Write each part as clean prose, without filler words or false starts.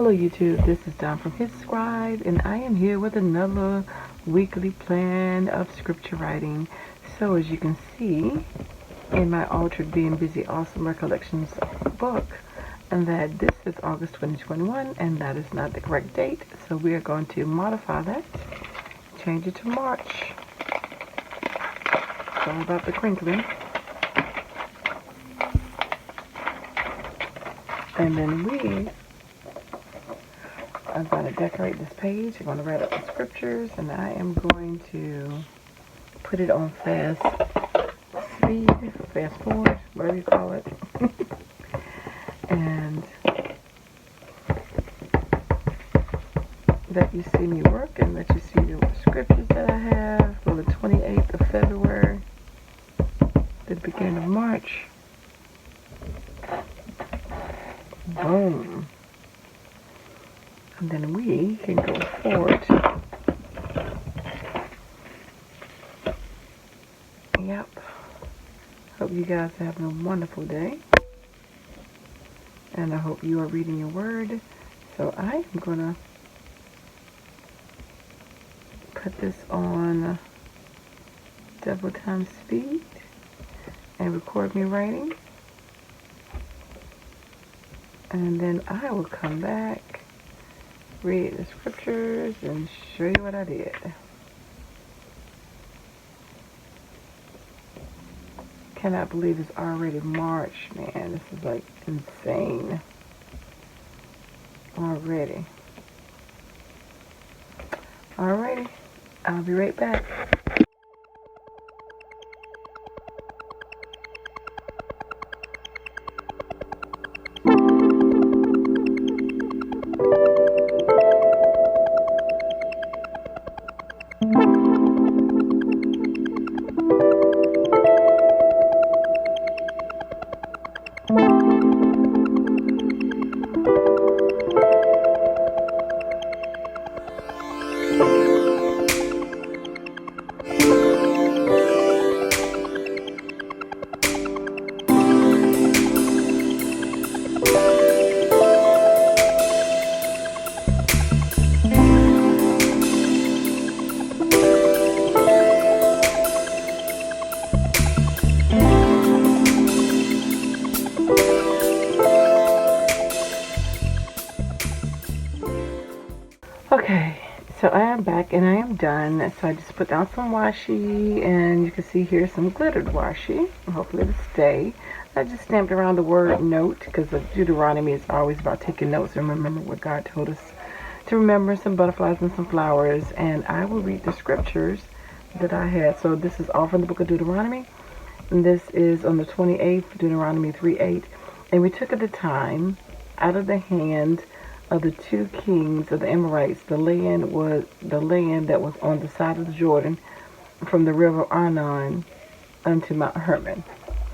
Hello YouTube, this is Don from hzscribe, and I am here with another weekly plan of scripture writing. So as you can see in my Altered Being Busy Awesome Recollections book, and that this is August 2021 and that is not the correct date, so we are going to modify that, change it to March. It's all about the crinkling. And then I'm going to decorate this page. I'm going to write up the scriptures, and I am going to put it on fast speed, fast forward, whatever you call it. And let you see me work and let you see the scriptures that I have for the 28th of February, the beginning of March. Boom. And then we can go forward. Yep. Hope you guys are having a wonderful day. And I hope you are reading your word. So I am going to put this on double time speed and record me writing. And then I will come back, read the scriptures, and show you what I did. Cannot believe it's already March, man. This is like insane. Already. Alrighty. I'll be right back. Okay, so I am back and I am done. So I just put down some washi, and you can see here some glittered washi. Hopefully it'll stay. I just stamped around the word note, because the Deuteronomy is always about taking notes and remember what God told us to remember, some butterflies and some flowers. And I will read the scriptures that I had. So this is all from the book of Deuteronomy. And this is on the 28th, Deuteronomy 3:8. And we took at the time out of the hand of the two kings of the Amorites. The land was the land that was on the side of the Jordan, from the river Arnon unto Mount Hermon.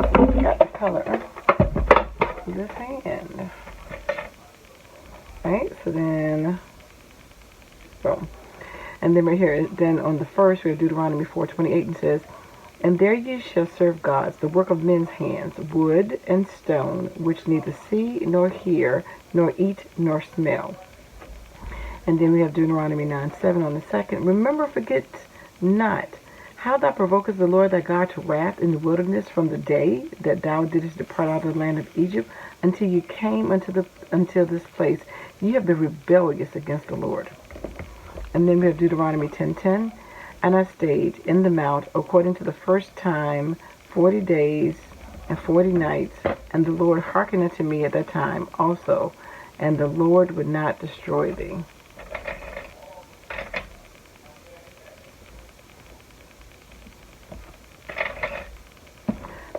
Got the color of this hand. Right, so then, boom. And then right here, then on the first, we have Deuteronomy 4:28, and says, "And there ye shall serve gods, the work of men's hands, wood and stone, which neither see nor hear, nor eat nor smell." And then we have Deuteronomy 9:7 on the second. "Remember, forget not how thou provokest the Lord thy God to wrath in the wilderness from the day that thou didst depart out of the land of Egypt until you came until this place. You have been rebellious against the Lord." And then we have Deuteronomy 10:10. "And I stayed in the mount according to the first time 40 days and 40 nights, and the Lord hearkened unto me at that time also, and the Lord would not destroy thee."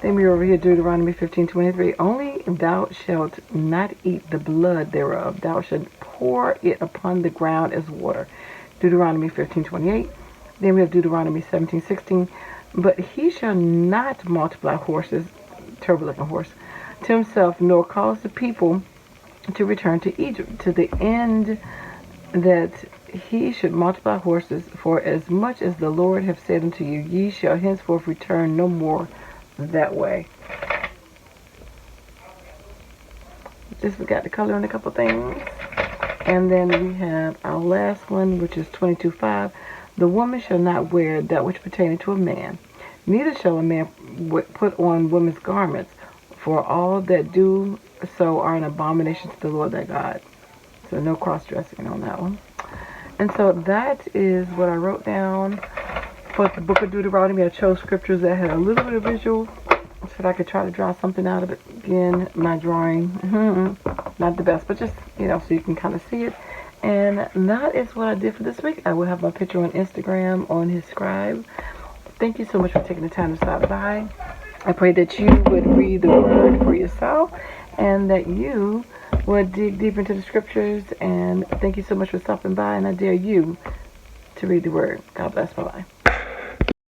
Then we over here, Deuteronomy 15:23. "Only thou shalt not eat the blood thereof. Thou shalt pour it upon the ground as water." Deuteronomy 15:28. Then we have Deuteronomy 17:16. "But he shall not multiply horses," turbo-looking horse, "to himself, nor cause the people to return to Egypt, to the end that he should multiply horses. For as much as the Lord hath said unto you, ye shall henceforth return no more that way." Just forgot to color in a couple things. And then we have our last one, which is 22:5. The woman shall not wear that which pertaineth to a man, neither shall a man put on woman's garments, for all that do so are an abomination to the Lord thy God. So no cross-dressing on that one. And so that is what I wrote down for the book of Deuteronomy. I chose scriptures that had a little bit of visual so that I could try to draw something out of it. Again, my drawing, not the best, but just, so you can kind of see it. And that is what I did for this week. I will have my picture on Instagram, on hzscribe. Thank you so much for taking the time to stop by. I pray that you would read the word for yourself and that you would dig deep into the scriptures. And thank you so much for stopping by. And I dare you to read the word. God bless. Bye-bye.